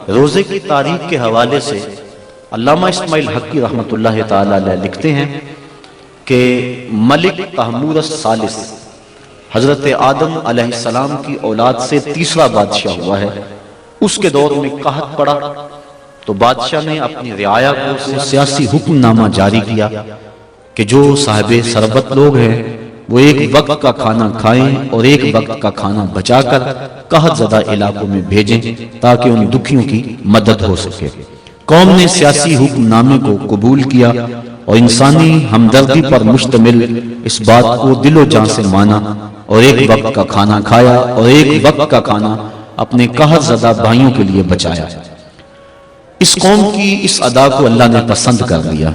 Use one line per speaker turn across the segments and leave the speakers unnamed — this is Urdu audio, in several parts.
روزے کی تاریخ کے حوالے سے علامہ اسماعیل حقی رحمۃ اللہ تعالی علیہ لکھتے ہیں کہ ملک تحمور الثالث حضرت آدم علیہ السلام کی اولاد سے تیسرا بادشاہ ہوا ہے. اس کے دور میں قحط پڑا تو بادشاہ نے اپنی رعایا کو سیاسی حکم نامہ جاری کیا کہ جو صاحب ثروت لوگ ہیں وہ ایک وقت کا کھانا کھائیں اور ایک وقت کا کھانا بچا کر قحط زدہ علاقوں میں بھیجیں تاکہ ان دکھیوں کی مدد ہو سکے. قوم نے سیاسی حکم نامے کو قبول کیا اور انسانی ہمدردی پر مشتمل اس بات کو دل و جان سے مانا اور ایک وقت کا کھانا کھایا اور ایک وقت کا کھانا اپنے قحط زدہ بھائیوں کے لیے بچایا. اس قوم کی اس ادا کو اللہ نے پسند کر لیا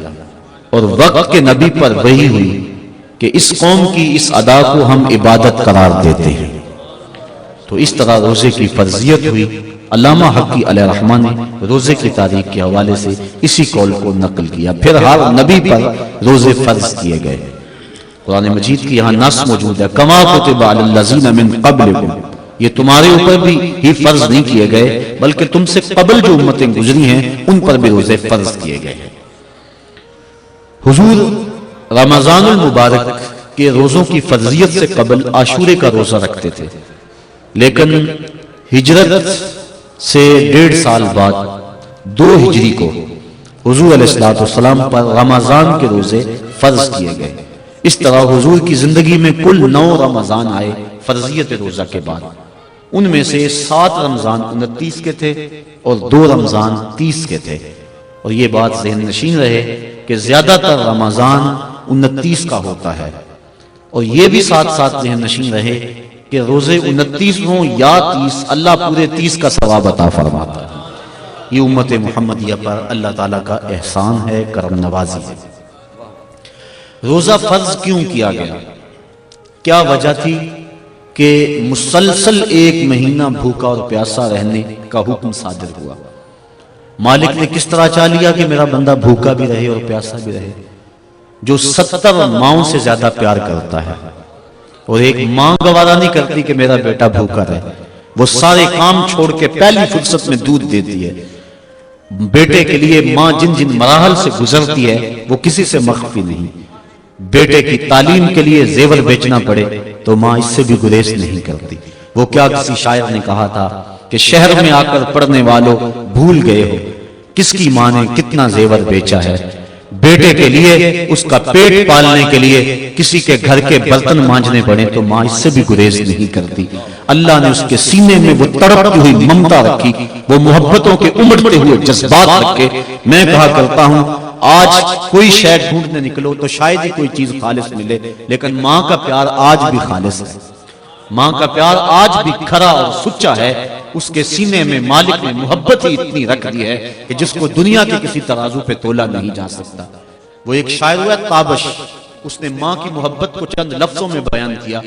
اور وقت کے نبی پر وحی ہوئی کہ اس قوم کی اس ادا کو ہم عبادت قرار دیتے ہیں. تو اس طرح روزے کی فرضیت ہوئی. علامہ حقی علیہ الرحمہ نے روزے کی تاریخ کے حوالے سے اسی قول کو نقل کیا. پھر ہر نبی پر روزے فرض کیے گئے. قرآن مجید کی یہاں نص موجود ہے کما کتب علی الذین من قبلکم. یہ تمہارے اوپر بھی ہی فرض نہیں کیے گئے بلکہ تم سے قبل جو امتیں گزری ہیں ان پر بھی روزے فرض کیے گئے. حضور رمضان المبارک کے روزوں کی فرضیت سے قبل عاشورے کا روزہ رکھتے تھے، لیکن ہجرت سے 1.5 سال بعد 2 ہجری کو حضور علیہ السلام پر رمضان کے روزے فرض کیے گئے. اس طرح حضور کی زندگی میں کل 9 رمضان آئے فرضیت روزہ کے بعد. ان میں سے 7 رمضان 29 کے تھے اور 2 رمضان 30 کے تھے. اور یہ بات ذہن نشین رہے کہ زیادہ تر رمضان 29 کا ہوتا ہے. اور یہ بھی ساتھ ساتھ ذہن نشین رہے کہ روزے 29 ہوں یا 30 اللہ پورے 30 کا ثواب عطا فرماتا ہے. یہ امت محمدیہ پر اللہ تعالیٰ کا احسان ہے، کرم نوازی ہے. روزہ فرض کیوں کیا گیا؟ کیا وجہ تھی کہ مسلسل 1 مہینہ بھوکا اور پیاسا رہنے کا حکم صادر ہوا؟ مالک نے کس طرح چاہ لیا کہ میرا بندہ بھوکا بھی رہے اور پیاسا بھی رہے؟ جو 70 ماؤں سے زیادہ پیار کرتا ہے اور ایک ماں گوارا نہیں کرتی کہ میرا بیٹا بھوکا رہے، وہ سارے کام چھوڑ کے پہلی فرصت میں دودھ دیتی ہے. بیٹے کے لیے ماں جن جن مراحل سے گزرتی ہے وہ کسی سے مخفی نہیں. بیٹے کی تعلیم کے لیے زیور بیچنا پڑے تو ماں اس سے بھی گریز نہیں کرتی. وہ کیا کسی شاعر نے کہا تھا کہ شہر میں آ کر پڑھنے والوں بھول گئے ہو کس کی ماں نے کتنا زیور بیچا ہے. بیٹے کے لیے اس کا پیٹ پالنے کے لیے کسی کے گھر کے برتن مانجنے پڑے تو ماں اس سے بھی گریز نہیں کرتی. اللہ نے اس کے سینے میں وہ تڑپتی ہوئی ممتا رکھی، وہ محبتوں کے امڑتے ہوئے جذبات رکھے. میں کہا کرتا ہوں آج کوئی شے ڈھونڈنے نکلو تو شاید ہی کوئی چیز خالص ملے، لیکن ماں کا پیار آج بھی خالص ہے. ماں کا پیار آج بھی کھرا اور سچا ہے. اس کے سینے میں مالک نے محبت ہی اتنی رکھ دی ہے کہ جس کو دنیا کے کسی ترازو پہ تولا نہیں جا سکتا. وہ ایک شاعر ہوا تابش، اس نے ماں کی محبت کو چند لفظوں میں بیان کیا.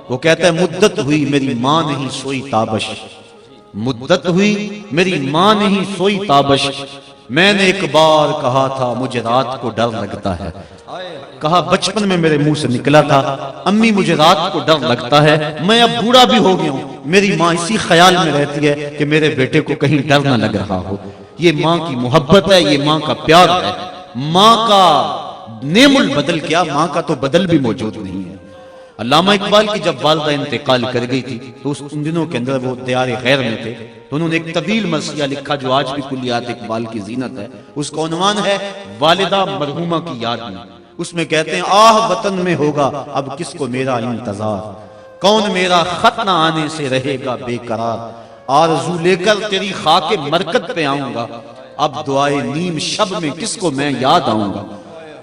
وہ کہتا ہے مدت ہوئی میری ماں نہیں سوئی تابش، مدت ہوئی میری ماں نہیں سوئی تابش، میں نے ایک بار کہا تھا مجھے رات کو ڈر لگتا ہے. کہا بچپن میں میرے منہ سے نکلا تھا امی مجھے رات کو ڈر لگتا ہے. میں اب بوڑھا بھی ہو گیا ہوں، میری ماں اسی خیال میں رہتی ہے کہ میرے بیٹے کو کہیں ڈر نہ لگ رہا ہو. یہ ماں کی محبت ہے، یہ ماں کا پیار ہے. ماں کا نعم البدل کیا، ماں کا تو بدل بھی موجود نہیں ہے. علامہ اقبال کی جب والدہ انتقال کر گئی تھی تو ان دنوں کے اندر وہ دیار غیر میں تھے تو انہوں نے ایک طویل مرثیہ لکھا جو آج بھی کلیات اقبال کی زینت ہے. اس کا عنوان ہے والدہ مرحومہ کی یاد میں. اس میں کہتے ہیں آہ وطن میں ہوگا اب کس کو میرا انتظار، کون میرا خط نہ آنے سے رہے گا بے قرار، آرزو لے کر تیری خاک مرکت پہ آؤں گا، اب دعائے نیم شب میں کس کو میں یاد آؤں گا،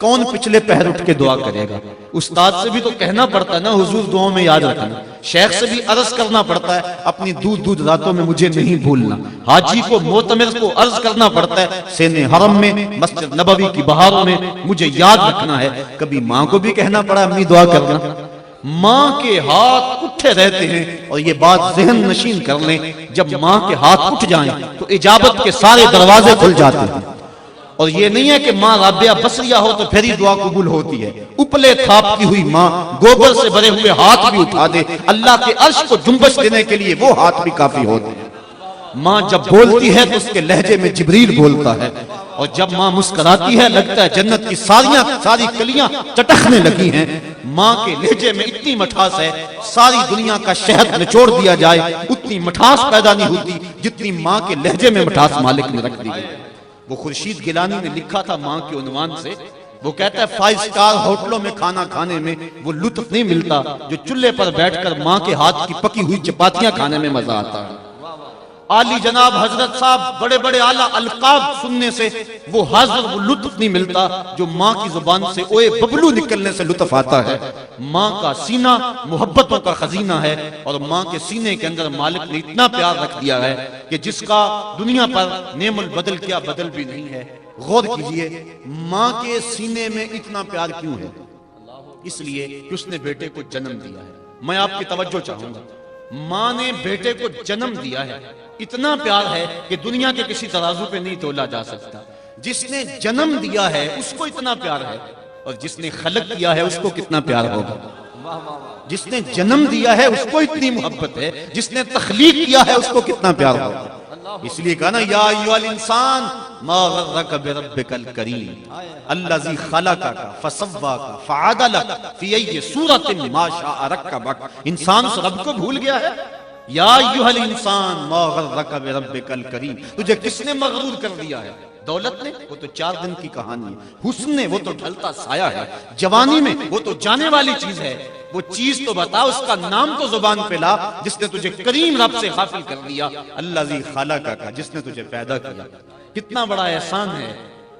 کون پچھلے پہر اٹھ کے دعا کرے گا. استاد سے بھی تو کہنا پڑتا ہے نا حضور دعاؤں میں یاد رکھنا. شیخ سے بھی عرض کرنا پڑتا ہے اپنی دودھ راتوں میں مجھے نہیں بھولنا. حاجی کو معتمر کو عرض کرنا پڑتا ہے سین حرم میں مسجد نبوی کی بہاروں میں مجھے یاد رکھنا ہے. کبھی ماں کو بھی کہنا پڑا امی دعا کرنا. ماں کے ہاتھ اٹھے رہتے ہیں اور یہ بات ذہن نشین کر لیں جب ماں کے ہاتھ اٹھ جائیں تو اجابت کے سارے دروازے کھل جاتے ہیں. اور یہ نہیں ہے کہ ماں رابعہ بصریہ ہو تو پھر ہی دعا قبول ہوتی ہے. اپلے تھاپتی ہوئی ماں گوبر سے بھرے ہوئے ہاتھ بھی اٹھا دے اللہ کے عرش کو جنبش دینے کے لیے وہ ہاتھ بھی کافی ہوتے ہیں. ماں جب بولتی ہے تو اس کے لہجے میں جبریل بولتا ہے، اور جب ماں مسکراتی ہے لگتا ہے جنت کی ساری کلیاں چٹکنے لگی ہیں۔ ماں کے لہجے میں اتنی مٹھاس ہے، ساری دنیا کا شہد نچوڑ دیا جائے اتنی مٹھاس پیدا نہیں ہوتی جتنی ماں کے لہجے میں مٹھاس مالک نے رکھ دی گئی۔ وہ خورشید گیلانی نے لکھا تھا ماں کے عنوان سے، وہ کہتا ہے 5 اسٹار ہوٹلوں میں کھانا کھانے میں وہ لطف نہیں ملتا جو چولہے پر بیٹھ کر ماں کے ہاتھ کی پکی ہوئی چپاتیاں کھانے میں مزہ آتا ہے۔ عالی جناب حضرت صاحب بڑے بڑے اعلیٰ القاب سننے سے وہ حاضر وہ لطف نہیں ملتا جو ماں کی زبان سے اوئے ببلو نکلنے سے لطف آتا ہے۔ ماں کا سینہ محبتوں کا خزینہ ہے، اور ماں کے سینے کے اندر مالک نے اتنا پیار رکھ دیا ہے کہ جس کا دنیا پر نعم البدل کیا بدل بھی نہیں ہے۔ غور کیجئے ماں کے سینے میں اتنا پیار کیوں ہے؟ اس لیے کہ اس نے بیٹے کو جنم دیا ہے۔ میں آپ کی توجہ چاہوں گا، ماں نے بیٹے کو جنم دیا ہے، اتنا پیار ہے کہ دنیا کے کسی ترازو پہ نہیں تولا جا سکتا۔ جس نے جنم دیا ہے اس کو اتنا پیار ہے، اور جس نے خلق کیا ہے اس کو کتنا پیار ہوگا۔ جس نے جنم دیا ہے اس کو اتنی محبت ہے، جس نے تخلیق کیا ہے اس کو کتنا پیار ہوگا۔ اس لیے کہا نا یا ایھا الانسان ما غرک بربک الکریم الذی خلقک فسواک فعدلک فی ای صورت ما شاء رکبک۔ انسان اس رب کو بھول گیا ہے۔ یا ایھا الانسان ما غرک بربک الکریم، تجھے کس نے مغرور کر دیا ہے؟ دولت نے؟ وہ تو 4 دن کی کہانی ہے۔ حسن نے؟ وہ تو ڈھلتا سایہ ہے۔ جوانی میں؟ وہ تو جانے والی چیز ہے۔ وہ چیز تو بتا، اس کا نام تو زبان پہ لا جس نے تجھے کریم رب سے غافل کر دیا، الذی خلقک، جس نے تجھے پیدا کیا۔ کتنا بڑا احسان ہے۔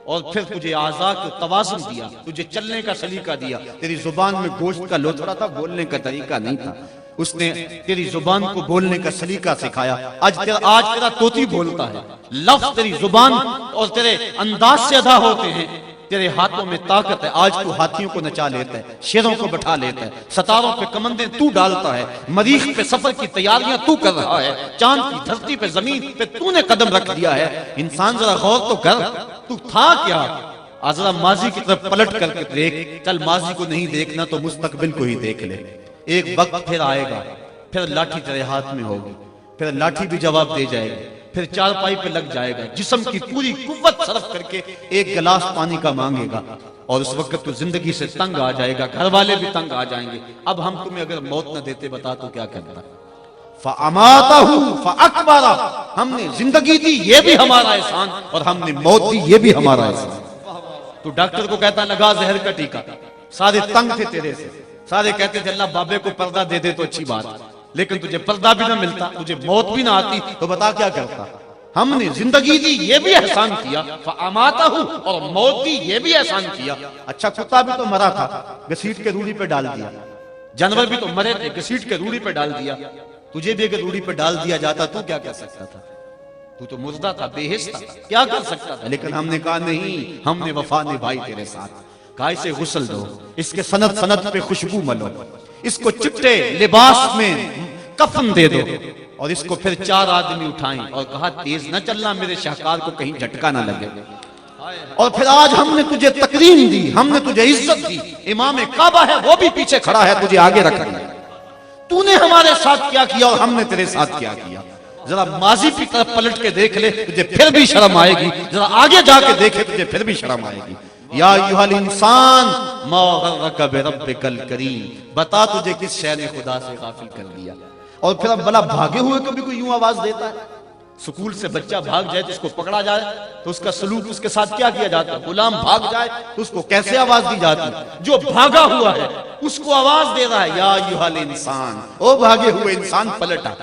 اور پھر تجھے اعضاء کو توازن دیا، تجھے چلنے کا سلیقہ دیا۔ تیری زبان میں گوشت کا لوتھڑا تھا، بولنے کا طریقہ نہیں تھا۔ اس نے تیری زبان کو بولنے کا سلیقہ سکھایا۔ آج تیرا طوطی بولتا ہے، لفظ تیری زبان اور تیرے انداز سے ادا ہوتے ہیں۔ تیرے ہاتھوں میں طاقت ہے، آج تو ہاتھیوں کو نچا لیتا ہے، شیروں کو بٹھا لیتا ہے، ستاروں پہ کمندیں تو ڈالتا ہے، مریخ پہ سفر کی تیاریاں تو کر رہا ہے، چاند کی دھرتی پہ زمین پہ تو نے قدم رکھ دیا ہے۔ انسان ذرا غور تو کر، تو تھا کیا؟ ذرا ماضی کی طرف پلٹ کر کے دیکھ۔ چل ماضی کو نہیں دیکھنا تو مستقبل کو ہی دیکھ لے۔ ایک وقت پھر آئے گا، پھر لاٹھی تیرے ہاتھ میں ہوگی، پھر لاٹھی بھی جواب دے جائے گی، پھر چارپائی پہ لگ جائے گا، جسم کی پوری قوت صرف کر کے ایک گلاس پانی کا مانگے گا، اور اس وقت تو زندگی سے تنگ آ جائے گا، گھر والے بھی تنگ آ جائیں گے۔ اب ہم تمہیں اگر موت نہ دیتے بتا تو کیا کرتا؟ فَأَمَاتَهُ فَأَقْبَرَ، ہم نے زندگی دی یہ بھی ہمارا احسان، اور ہم نے موت دی یہ بھی ہمارا احسان۔ تو ڈاکٹر کو کہتا لگا زہر کا ٹیکہ، سارے تنگ تھے تیرے سے، سارے کہتے تھے اللہ بابے کو پردہ دے دے تو اچھی بات، لیکن تجھے پردہ بھی نہ ملتا، تجھے موت بھی نہ آتی، تو بتا کیا کرتا؟ ہم نے زندگی دی یہ بھی احسان کیا، فَأَمَاتَهُ، اور موت دی یہ بھی احسان کیا۔ اچھا کتا بھی تو مرا تھا، گھسیٹ کے روڑی پہ ڈال دیا۔ جانور بھی تو مرے تھے، گھسیٹ کے روڑی پہ ڈال دیا۔ تجھے بھی اگر روڑی پہ ڈال دیا جاتا تو کیا کر سکتا تھا؟ تو تو مردہ تھا، بے حس تھا، کیا کر سکتا تھا؟ لیکن ہم نے کہا نہیں، ہم نے وفا نبھائی تیرے ساتھ۔ کہا اسے غسل دو، اس کے سند پہ خوشبو ملو، اس کو چٹے لباس میں کفن دے دو، اور اس کو پھر 4 آدمی اٹھائیں، اور کہا تیز نہ چلنا میرے شاہکار کو کہیں جھٹکا نہ لگے۔ اور پھر آج ہم نے تجھے تکریم دی، ہم نے تجھے عزت دی، امام کعبہ ہے وہ بھی پیچھے کھڑا ہے، تجھے آگے رکھ دیا۔ تو نے ہمارے ساتھ کیا کیا اور ہم نے تیرے ساتھ کیا کیا۔ ذرا ماضی کی طرف پلٹ کے دیکھ لے، تجھے پھر بھی شرم آئے گی، ذرا آگے جا کے دیکھے تجھے پھر بھی شرم آئے گی۔ یا ایھا الانسان ما غرک بربک الکریم، بتا تجھے کس شے نے خدا سے غافل کر دیا۔ اور پھر اب بلا بھاگے ہوئے کبھی کوئی یوں آواز دیتا ہے؟ سکول سے بچہ بھاگ جائے تو اس کو پکڑا جائے تو اس کا سلوک اس کے ساتھ کیا کیا جاتا ہے؟ غلام بھاگ جائے تو اس کو کیسے آواز دی جاتی؟ جو بھاگا ہوا ہے اس کو آواز دے رہا ہے یا ایھا الانسان، او بھاگے ہوئے انسان پلٹا۔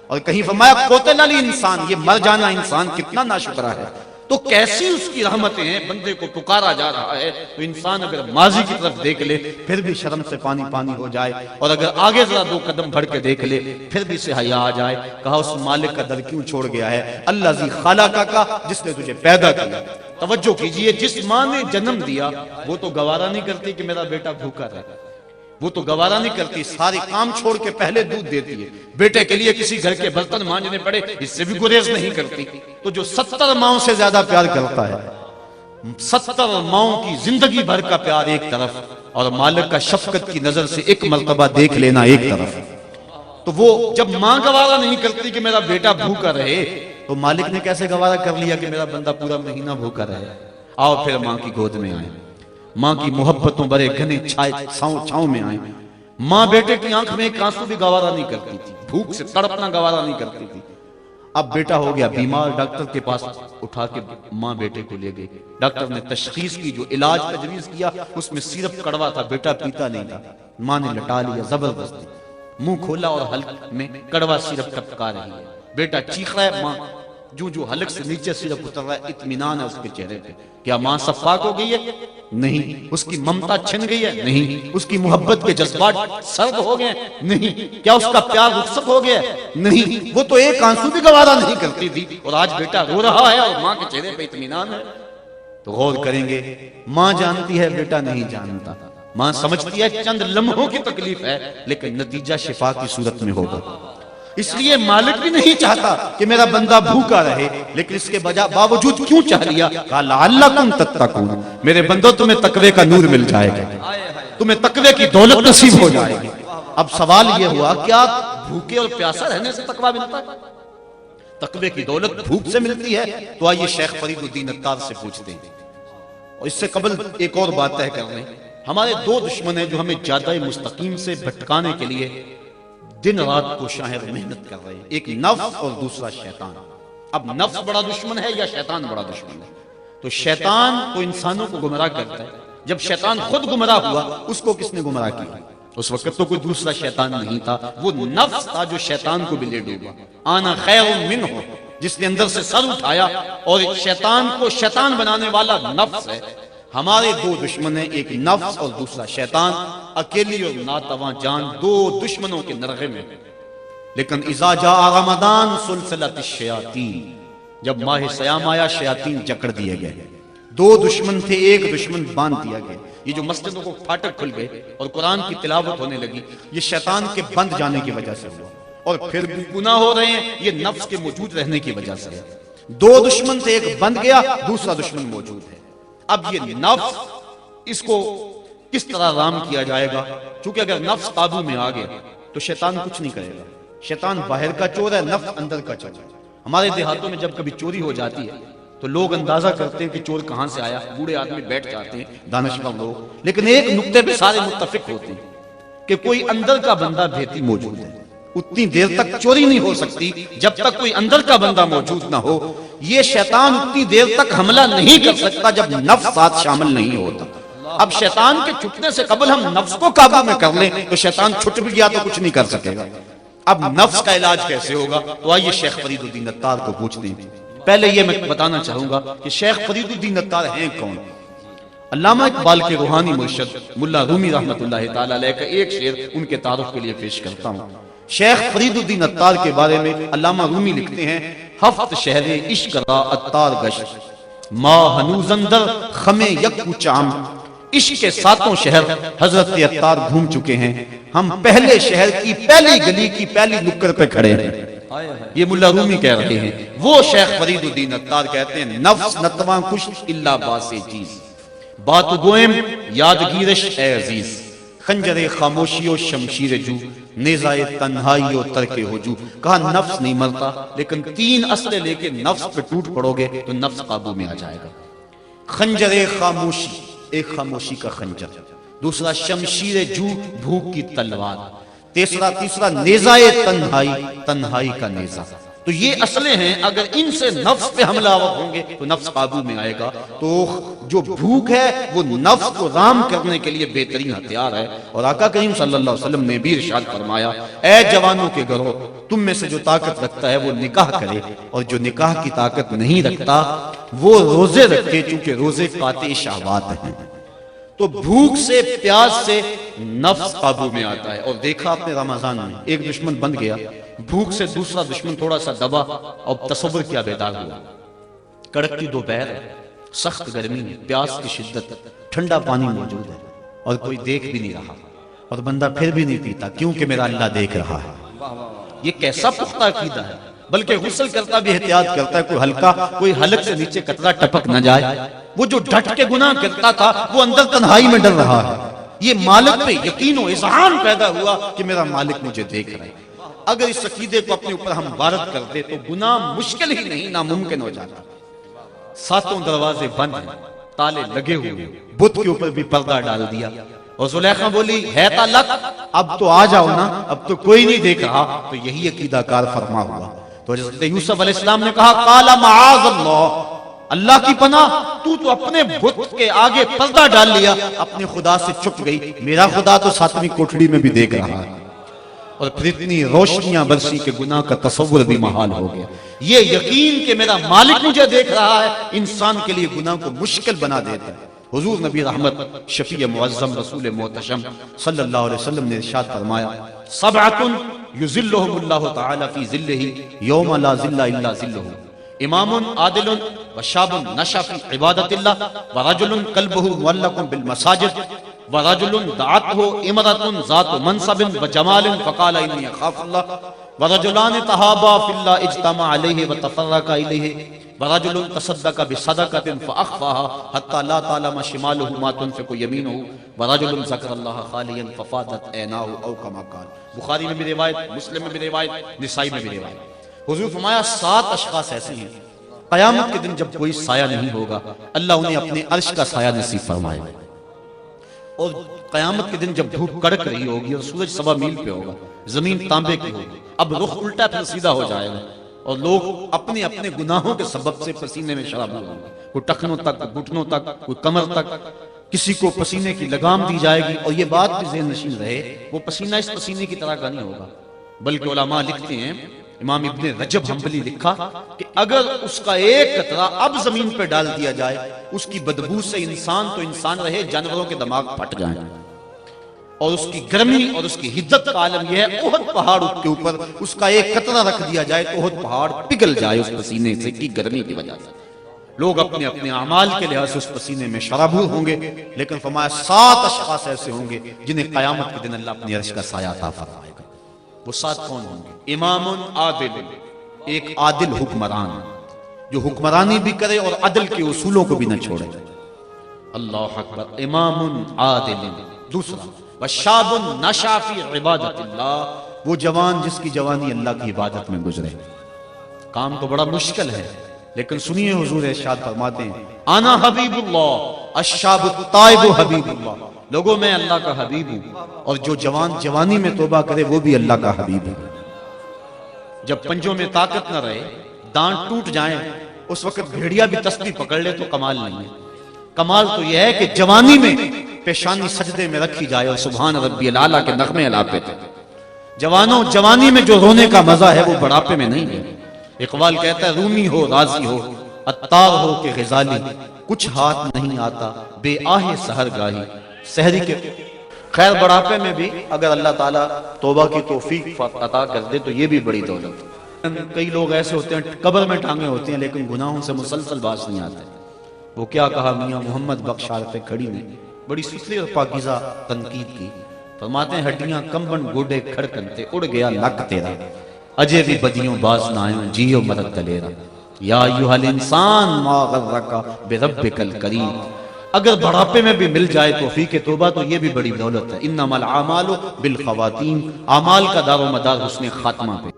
اور کہیں فرمایا قتل الانسان، یہ مر جانا انسان کتنا ناشکرا ہے۔ تو کیسی اس کی رحمتیں ہیں، بندے کو پکارا جا رہا ہے تو انسان اگر ماضی کی طرف دیکھ لے پھر بھی شرم سے پانی پانی ہو جائے، اور اگر آگے ذرا 2 قدم بڑھ کے دیکھ لے پھر بھی سے حیا آ جائے۔ کہا اس مالک کا در کیوں چھوڑ گیا ہے؟ الذی خلقک، جس نے تجھے پیدا کیا۔ توجہ کیجئے، جس ماں نے جنم دیا وہ تو گوارا نہیں کرتی کہ میرا بیٹا بھوکا رہے، وہ تو گوارا نہیں کرتی، سارے کام چھوڑ کے پہلے دودھ دیتی ہے۔ بیٹے کے لیے کسی گھر کے برتن مانجنے پڑے اس سے بھی گریز نہیں کرتی۔ تو جو 70 ماؤں سے زیادہ پیار کرتا ہے، 70 ماؤں کی زندگی بھر کا پیار ایک طرف، اور مالک کا شفقت کی نظر سے ایک مرتبہ دیکھ لینا ایک طرف، تو وہ جب ماں گوارا نہیں کرتی کہ میرا بیٹا بھوکا رہے تو مالک نے کیسے گوارا کر لیا کہ میرا بندہ پورا مہینہ بھوکا رہے؟ آؤ پھر ماں کی گود میں آئے، ماں کی محبتوں بڑے گھنے چھاؤں میں آئے۔ ماں بیٹے کی آنکھ میں ایک آنسو بھی گوارا نہیں کرتی تھی، بھوک سے تڑپنا گوارا نہیں کرتی تھی۔ اب بیٹا ہو گیا بیمار، ڈاکٹر کے پاس اٹھا کے ماں بیٹے کو لے گئی، ڈاکٹر نے تشخیص کی، جو علاج تجویز کیا اس میں سیرپ کڑوا تھا، بیٹا پیتا نہیں تھا۔ ماں نے لٹا لیا زبردستی، منہ کھولا اور حلق میں کڑوا سیرپ ٹپکا رہی ہے، بیٹا چیخ رہا ہے، ماں جو حلق سے نیچے سیرپ اتر رہا ہے، اطمینان ہے اس کے چہرے پہ۔ کیا ماں صفاک ہو گئی ہے؟ نہیں۔ اس کی ممتا چھن گئی ہے؟ نہیں۔ اس کی محبت کے جذبات سرد ہو گئے؟ نہیں۔ کیا اس کا پیار رخصت ہو گیا؟ نہیں۔ وہ تو ایک آنسو بھی گوارا نہیں کرتی تھی، اور آج بیٹا رو رہا ہے اور ماں کے چہرے پہ اطمینان ہے۔ تو غور کریں گے، ماں جانتی ہے، بیٹا نہیں جانتا۔ ماں سمجھتی ہے چند لمحوں کی تکلیف ہے، لیکن نتیجہ شفا کی صورت میں ہوگا۔ اس لیے مالک بھی نہیں چاہتا کہ میرا بندہ بھوکا رہے، لیکن اس کے باوجود کیوں چاہ لیا؟ لعلکم تتقون، میرے بندوں تمہیں تقوی کا نور مل جائے گا، تمہیں تقوی کی دولت نصیب ہو جائے گی۔ اب سوال یہ ہوا، کیا بھوکے اور پیاسا رہنے سے تقوی ملتا ہے؟ تقوی کی دولت بھوک سے ملتی ہے؟ تو آئیے شیخ فرید الدین عطار سے پوچھتے ہیں۔ اور اس سے قبل ایک اور بات طے کر لیں، ہمارے دو دشمن ہیں جو ہمیں جادہ مستقیم سے بھٹکانے کے لیے دن رات کوشاں محنت کر رہے ہیں، ایک نفس اور دوسرا شیطان۔ اب نفس بڑا دشمن ہے یا شیطان بڑا دشمن ہے؟ تو شیطان تو انسانوں کو گمراہ کرتا ہے، جب شیطان خود گمراہ ہوا اس کو کس نے گمراہ کیا؟ اس وقت تو کوئی دوسرا شیطان نہیں تھا، وہ نفس تھا جو شیطان کو بھی لے ڈوبا۔ آنا خیر منہ، جس نے اندر سے سر اٹھایا، اور شیطان کو شیطان بنانے والا نفس ہے۔ ہمارے دو دشمن ہیں، ایک نفس اور دوسرا شیطان، اکیلی اور ناتواں جان دو دشمنوں کے نرغے میں۔ لیکن اذا جاء رمضان سلسلۃ الشیاطین، جب ماہ سیام آیا شیاطین جکڑ دیے گئے۔ دو دشمن تھے، ایک دشمن باندھ دیا گیا۔ یہ جو مسجدوں کو پھاٹک کھل گئے اور قرآن کی تلاوت ہونے لگی، یہ شیطان کے بند جانے کی وجہ سے ہوا، اور پھر بھی گناہ ہو رہے ہیں، یہ نفس کے موجود رہنے کی وجہ سے ہے۔ دو دشمن تھے، ایک بند گیا، دوسرا دشمن موجود ہے۔ اب یہ نفس، اس کو کس طرح رام کیا جائے گا؟ چونکہ اگر نفس قابو میں آ گیا تو شیطان کچھ نہیں کرے گا۔ شیطان باہر کا چور ہے، نفس اندر کا چور ہے۔ ہمارے دیہاتوں میں جب کبھی چوری ہو جاتی ہے تو لوگ اندازہ کرتے ہیں کہ چور کہاں سے آیا، بوڑھے آدمی بیٹھ جاتے ہیں دانشور لوگ، لیکن ایک نقطے پہ سارے متفق ہوتے ہیں کہ کوئی اندر کا بندہ بھیتی موجود ہے۔ اتنی دیر تک چوری نہیں ہو سکتی جب تک کوئی اندر کا بندہ موجود نہ ہو۔ یہ شیطان اتنی دیر تک حملہ نہیں کر سکتا جب نفس ساتھ شامل نہیں ہوتا۔ اب شیطان کے چھٹنے سے قبل ہم نفس کو قابو میں کر لیں تو شیطان چھٹ بھی گیا تو کچھ نہیں کر سکے گا۔ اب نفس کا علاج کیسے ہوگا؟ تو آئیے شیخ فرید الدین عطار کو پوچھتے ہیں۔ پہلے یہ میں بتانا چاہوں گا کہ شیخ فرید الدین عطار ہیں کون؟ علامہ اقبال کے روحانی مرشد ملا رومی رحمۃ اللہ تعالی علیہ کا ایک شعر ان کے تعارف کے لیے پیش کرتا ہوں۔ شیخ فرید الدین عطار کے بارے میں علامہ رومی لکھتے ہیں، ہفت شہر عشق را عطار گشت، ما ہنوز اندر خم یکو چام، عشق کے ساتوں شہر حضرت عطار گھوم چکے ہیں، ہم پہلے شہر کی پہلی گلی کی پہلی نکر پہ کھڑے ہیں۔ یہ ملا رومی کہہ رہے ہیں۔ وہ شیخ فرید الدین عطار کہتے ہیں، نفس نتواں کش الا باس چیز، بات گوئم یادگیرش اے عزیز، خنجر خاموشی و شمشیر جو، نیزائے تنہائی و ترک ہجو۔ کہا نفس نہیں مرتا، لیکن تین اسلحے لے کے نفس پہ ٹوٹ پڑو گے تو نفس قابو میں آ جائے گا۔ خنجر خاموشی، ایک خاموشی کا خنجر، دوسرا شمشیر جو، بھوک کی تلوار، تیسرا نیزائے تنہائی، تنہائی کا نیزہ۔ تو یہ اسلحے ہیں، اگر ان سے نفس پہ حملہ آور ہوں گے تو نفس قابو میں آئے گا۔ تو جو بھوک ہے وہ نفس کو رام کرنے کے لیے بہترین ہتھیار ہے۔ اور آقا کریم صلی اللہ علیہ وسلم نے بھی ارشاد فرمایا، اے جوانوں کے گھروں، تم میں سے جو طاقت رکھتا ہے وہ نکاح کرے، اور جو نکاح کی طاقت نہیں رکھتا وہ روزے رکھے، چونکہ روزے قاطع شہوات ہیں۔ تو بھوک سے، پیاس سے نفس قابو میں آتا ہے۔ اور دیکھا آپ نے رمضان میں ایک دشمن بند گیا، بھوک سے دوسرا دشمن تھوڑا سا دبا، اور تصور کیا بیدار ہوا۔ کڑکتی دوپہر ہے، سخت گرمی ہے، پیاس کی شدت، ٹھنڈا پانی موجود ہے، اور کوئی دیکھ بھی نہیں رہا، اور بندہ پھر بھی نہیں پیتا کیونکہ میرا اللہ دیکھ رہا ہے۔ یہ کیسا پختہ عقیدہ ہے! بلکہ غسل کرتا بھی احتیاط کرتا ہے، کوئی حلق سے نیچے قطرہ ٹپک نہ جائے۔ وہ جو ڈٹ کے گناہ کرتا تھا وہ اندر تنہائی میں ڈر رہا ہے۔ یہ مالک پہ یقین و اذعان پیدا ہوا کہ میرا مالک مجھے دیکھ رہا ہے۔
اگر اس عقیدے کو اپنے اوپر ہم وارد کر دے تو گناہ مشکل ہی نہیں ناممکن ہو جاتا. ساتوں دروازے بند ہیں, تالے لگے ہوئے, بت کے اوپر بھی پردہ ڈال دیا, اور زلیخا بولی ہے تالک, اب تو آ جاؤ نا, اب تو کوئی نہیں دیکھ رہا. تو یہی عقیدہ کار فرما ہوا. تو حضرت یوسف علیہ السلام نے کہا قال معاذ اللہ, اللہ کی پناہ, تو اپنے بت کے آگے پردہ ڈال لیا, اپنے خدا سے چھپ گئی, میرا خدا تو ساتویں کوٹھڑی میں بھی دیکھ رہا ہے. اور پھر اتنی روشنیاں برسی کہ گناہ کا تصور بھی محال ہو گیا. یہ یقین کہ میرا مالک مجھے دیکھ رہا ہے انسان کے لیے گناہ کو مشکل بنا دیتا ہے. حضور نبی رحمت شفیع معظم رسول محتشم صلی اللہ علیہ وسلم نے ارشاد فرمایا سبعۃ یظلھم اللہ تعالی فی ظلہ یوم لا ظل الا ظلہ, امام عادل وشاب نشا فی عبادت اللہ ورجل قلبہ معلق بالمساجد ورجل دعته امرأة ذات منصب وجمال فقال انی اخاف اللہ ورجلان تہابا فی اللہ اجتمع علیہ وتفرقا الیہ ورجل تصدق بصدقة فأخفاها حتى لا تعلم شماله ما تنفق يمينه ورجل ذكر الله خاليا ففاضت عيناه او كما قال. بخاری میں بھی روایت, مسلم میں بھی روایت, نسائی میں بھی روایت. حضور فرمایا 7 اشخاص ایسے ہیں قیامت کے دن جب کوئی سایہ نہیں ہوگا اللہ انہیں اپنے عرش کا سایہ نصیب فرمائے گا. اور قیامت کے دن جب دھوپ کڑک رہی ہوگی اور سورج 1.25 میل پہ ہوگا, زمین تانبے کی ہوگی, اب رخ الٹا پھر سیدھا ہو جائے گا, اور لوگ اپنے اپنے گناہوں کے سبب سے پسینے میں شرابور ہوں گے, کوئی ٹخنوں تک, کوئی گھٹنوں تک, کوئی کمر تک, کسی کو پسینے کی لگام دی جائے گی. اور یہ بات بھی ذہن نشین رہے, وہ پسینہ اس پسینے کی طرح کا نہیں ہوگا, بلکہ علماء لکھتے ہیں, امام ابن رجب حنبلی لکھا کہ اگر اس کا ایک قطرہ اب زمین پہ ڈال دیا جائے, اس کی بدبو سے انسان تو انسان رہے, جانوروں کے دماغ پھٹ جائیں. اور اس کی گرمی اور اس کی حدت کا عالم یہ ہے, احد پہاڑ کے اوپر اس کا ایک قطرہ رکھ دیا جائے تو احد پہاڑ پگھل جائے اس پسینے سے کی گرمی کی وجہ سے. لوگ اپنے اپنے اعمال کے لحاظ سے اس پسینے میں شرابور ہوں گے, لیکن فرمایا 7 اشخاص ایسے ہوں گے جنہیں قیامت کے دن اللہ اپنے عرش کا سایہ عطا فرمائے گا. وہ 7 کون ہوں گے؟ امام عادل, ایک عادل حکمران جو حکمرانی بھی کرے اور عدل کے اصولوں کو بھی نہ چھوڑے. اللہ اکبر. امام عادل. دوسرا وشاب نشا فی عبادت اللہ, وہ جوان جس کی جوانی اللہ کی عبادت میں گزرے. کام تو بڑا مشکل ہے, لیکن سنیے حضور ارشاد فرماتے ہیں انا حبیب اللہ الشاب التائب حبیب اللہ, لوگوں میں اللہ کا حبیب ہوں, اور جو جوان جوانی میں توبہ کرے وہ بھی اللہ کا حبیب ہے. جب پنجوں میں طاقت نہ رہے, دانت ٹوٹ جائیں, اس وقت بھیڑیا بھی تسبیح پکڑ لے تو کمال نہیں ہے. کمال تو یہ ہے کہ جوانی میں پیشانی سجدے میں رکھی جائے اور سبحان ربی الاعلیٰ کے نغمے الاپے تھے. جوانوں, جوانی میں جو رونے کا مزہ ہے وہ بڑھاپے میں نہیں ہے. اقبال کہتا ہے رومی ہو راضی ہو عطار ہو کہ غزالی, کچھ ہاتھ نہیں آتا بے آہ سحر گاہی. سحری کے خیر بڑھاپے میں بھی اگر اللہ تعالیٰ توبہ کی توفیق عطا کر دے تو یہ بھی بڑی دولت. کئی لوگ ایسے ہوتے ہیں قبر میں ٹانگے ہوتے ہیں لیکن گناہوں سے مسلسل باز نہیں آتے. وہ کیا کہا میاں محمد بخش عارف کھڑی نے, بڑی ستھری اور پاکیزہ تنقید کی. فرماتے ہیں ہڈیاں کمبن گوڈے کھڑکنتے, اڑ گیا لک تیرا, اجے بھی بدیوں باز نہ آئیں جیو مدد دلیرا. یا ایھا الانسان ما غرک بربک الکریم. اگر بڑھاپے میں بھی مل جائے توفیق توبہ تو یہ بھی بڑی دولت ہے. انما الاعمال بالخواتیم, اعمال کا دار و مدار حسن خاتمہ پہ.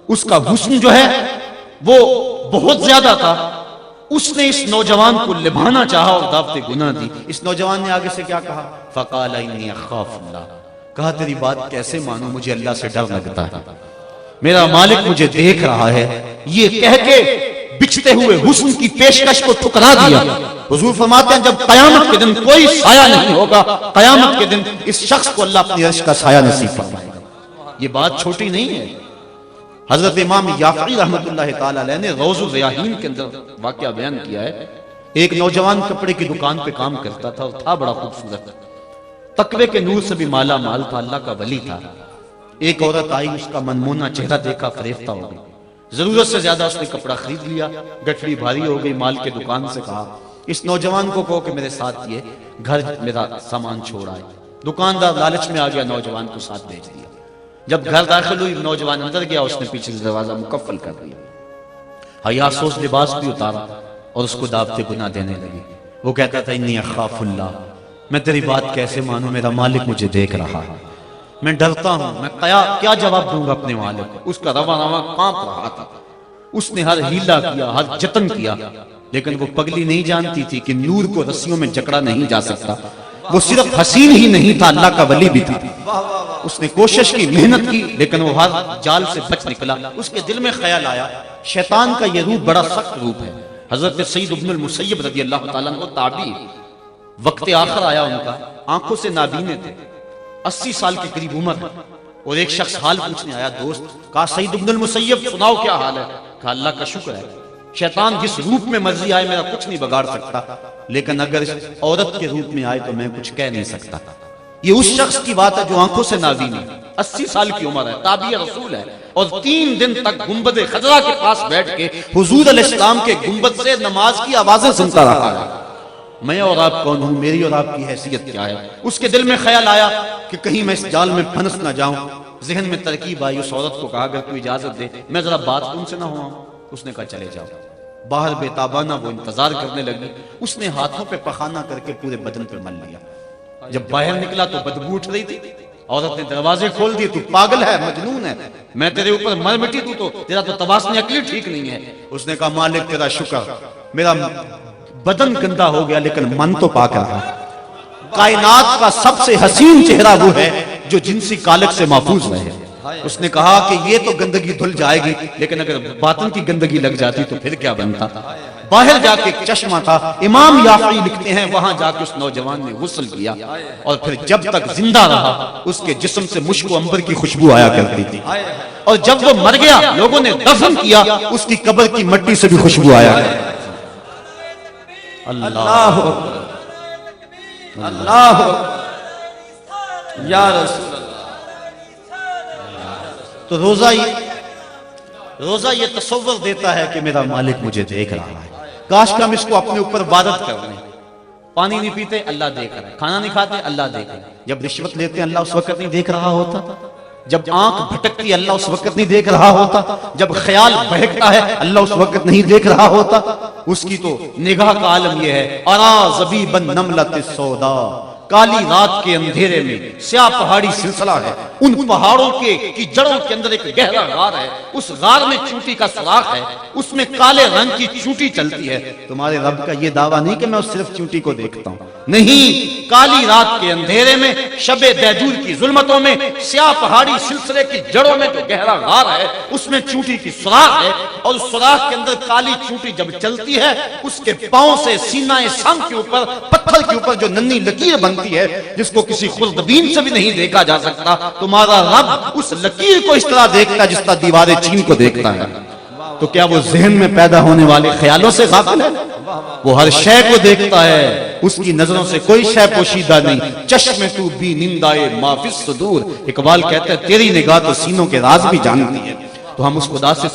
اس کا حسن جو ہے وہ بہت زیادہ تھا. اس نے اس نوجوان کو لبھانا چاہا اور دعوت گناہ دی. اس نوجوان نے آگے سے کیا کہا؟ فقال انی اخاف اللہ. کہا تیری بات کیسے مانوں، مجھے اللہ سے ڈر لگتا ہے، میرا مالک مجھے دیکھ رہا ہے. یہ کہہ کے بچھتے ہوئے حسن کی پیشکش کو ٹھکرا دیا. حضور فرماتے ہیں جب قیامت کے دن کوئی سایہ نہیں ہوگا، قیامت کے دن اس شخص کو اللہ اپنی عرش کا سایہ نصیب فرمائے گا. یہ بات چھوٹی نہیں ہے. حضرت امام یافعی رحمت اللہ تعالی علیہ نے روض الریاحین کے اندر واقعہ بیان کیا ہے. ایک نوجوان کپڑے کی دکان پہ کام کرتا تھا اور تھا بڑا خوبصورت، تقوی کے نور سے بھی مالا مال تھا، اللہ کا ولی تھا. ایک عورت آئی، اس کا منمونا چہرہ دیکھا، فریفتہ ہو گئی. ضرورت سے زیادہ اس نے کپڑا خرید لیا، گٹھڑی بھاری ہو گئی. مال کے دکان سے کہا اس نوجوان کو کہو کہ میرے ساتھ یہ گھر میرا سامان چھوڑ آئے. دکاندار لالچ میں آ گیا، نوجوان کو ساتھ بھیج دیا. جب گھر داخل ہوئی، نوجوان اندر گیا، اس نے پیچھے سے دروازہ مکفل کر دیا. حیا سوز لباس بھی اتارا اور اس کو دعوت گناہ دینے لگی. وہ کہتا تھا انی اخاف اللہ، میں تیری بات کیسے مانوں، میرا مالک مجھے دیکھ رہا ہے، میں ڈرتا ہوں، میں کیا جواب دوں گا اپنے مالک کو. اس کا رواں کانپ رہا تھا. اس نے ہر ہیلا کیا، ہر جتن کیا، لیکن وہ پگلی نہیں جانتی تھی کہ نور کو رسیوں میں جکڑا نہیں جا سکتا. وہ صرف حسین ہی نہیں تھا، اللہ کا ولی بھی تھا. اس نے کوشش کی، محنت کی، لیکن وہ ہر جال سے بچ نکلا. اس کے دل میں خیال آیا شیطان کا یہ روپ بڑا سخت روپ ہے. حضرت سعید ابن المسیب رضی اللہ تعالیٰ عنہ تابعی، وقت آخر آیا ان کا، آنکھوں سے نابینے تھے، 80 سال کے قریب عمر، اور ایک شخص حال پوچھنے آیا. دوست، کہا سعید ابن المسیب سناؤ کیا حال ہے؟ کہا اللہ کا شکر ہے، شیطان جس روپ میں مرضی آئے میرا کچھ نہیں بگاڑ سکتا، لیکن اگر اس عورت کے روپ میں آئے تو میں کچھ کہہ نہیں سکتا. یہ اس شخص کی بات ہے جو آنکھوں سے نابین ہے، 80 سال کی عمر ہے، تابعی رسول ہے، اور 3 دن تک گنبد خضرا کے پاس بیٹھ کے حضور علیہ السلام کے گنبد سے نماز کی آوازیں سنتا رہا ہے. میں اور آپ کون ہوں، میری اور آپ کی حیثیت کیا ہے؟ اس کے دل میں خیال آیا کہ کہیں میں اس جال میں پھنس نہ جاؤں. ذہن میں ترکیب آئی، اس عورت کو کہا اگر کوئی اجازت دے میں ذرا بات تم سے نہ ہوا. اس نے کہا چلے جاؤ. باہر بے تابانہ وہ انتظار کرنے لگی. اس نے ہاتھوں پہ پخانہ کر کے پورے بدن پہ مل لیا. جب باہر نکلا تو بدبو اٹھ رہی تھی. عورت نے دروازے کھول دیے. تو پاگل ہے، مجنون ہے، میں تیرے اوپر مر مٹی دوں تو تیرا تو توازن عقلی ٹھیک نہیں ہے. اس نے کہا مالک تیرا شکر، میرا بدن گندا ہو گیا لیکن من تو پاک رہا. کائنات کا سب سے حسین چہرہ وہ ہے جو جنسی کالک سے محفوظ رہے. اس نے کہا کہ یہ تو گندگی دھل جائے گی، لیکن اگر باطن کی گندگی لگ جاتی تو پھر کیا بنتا. باہر جا کے ایک چشمہ تھا، امام یافعی لکھتے ہیں وہاں جا کے اس نوجوان نے غسل کیا، اور پھر جب تک زندہ رہا اس کے جسم سے مشک و عنبر کی خوشبو آیا کرتی تھی. اور جب وہ مر گیا لوگوں نے دفن کیا، اس کی قبر کی مٹی سے بھی خوشبو آیا کرتی. اللہ اللہ یا رسول اللہ. تو روزہ یہ تصور دیتا ہے کہ میرا مالک مجھے دیکھ رہا ہے. کاش کہ ہم اس کو اپنے اوپر عبادت کر لیں. پانی نہیں پیتے اللہ دیکھ رہا ہے، کھانا نہیں کھاتے اللہ دیکھ رہا ہے. جب رشوت لیتے اللہ اس وقت نہیں دیکھ رہا ہوتا. جب آنکھ بھٹکتی اللہ اس وقت نہیں دیکھ رہا ہوتا. جب خیال بہکتا ہے اللہ اس وقت نہیں دیکھ رہا ہوتا. اس کی تو نگاہ کا عالم یہ ہے، ارا زبیبا نملۃ السودا، کالی رات کے اندھیرے میں سیاہ پہاڑی سلسلہ ہے، ان پہاڑوں کی جڑوں کے اندر ایک گہرا غار ہے، اس غار میں چونٹی کا سوراخ ہے، اس میں کالے رنگ کی چونٹی چلتی ہے. تمہارے رب کا یہ دعویٰ نہیں کہ میں صرف چونٹی کو دیکھتا ہوں، نہیں، کالی رات کے اندھیرے میں شب دیجور کی ظلمتوں میں سیاہ پہاڑی سلسلے کی جڑوں میں جو گہرا غار ہے اس میں چونٹی کی سوراخ ہے، اور اس سوراخ کے اندر کالی چونٹی جب چلتی ہے اس کے پاؤں سے سینہ سنگ کے اوپر پتھر کے اوپر جو ننھی لکیر بنتی ہے جس کو کسی خوردبین سے بھی نہیں دیکھا جا سکتا. تمہارا رب اس لکیر کو اس طرح دیکھتا ہے جس طرح دیوار چین کو دیکھتا ہے. تو کیا وہ ذہن میں پیدا ہونے والے خیالوں سے غافل ہے؟ وہ ہر شے کو دیکھتا ہے، اس کی نظروں سے کوئی شے پوشیدہ نہیں. چشم تو بھی نندائے ما فی الصدور. اقبال کہتا ہے تیری نگاہ تو سینوں کے راز بھی جانتی ہے. تو ہم اس خدا سے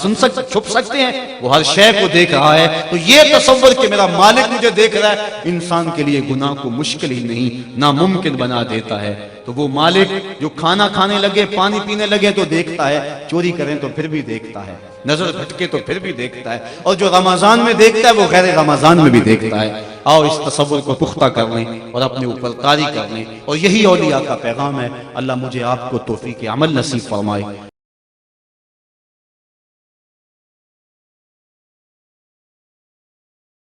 چھپ سکتے ہیں؟ وہ ہر شے کو دیکھ رہا ہے. تو یہ تصور کہ میرا مالک مجھے دیکھ رہا ہے انسان کے لیے گناہ کو مشکل ہی نہیں ناممکن بنا دیتا ہے. تو وہ مالک جو کھانا کھانے لگے، پانی پینے لگے تو دیکھتا ہے، چوری کریں تو پھر بھی دیکھتا ہے، نظر بھٹکے تو پھر بھی دیکھتا ہے، اور جو رمضان میں دیکھتا ہے وہ غیر رمضان میں بھی دیکھتا ہے. آؤ اس تصور کو پختہ کر لیں اور اپنے اوپر طاری کر لیں، اور یہی اولیاء کا پیغام ہے. اللہ مجھے آپ کو توفیق عمل نصیب فرمائے.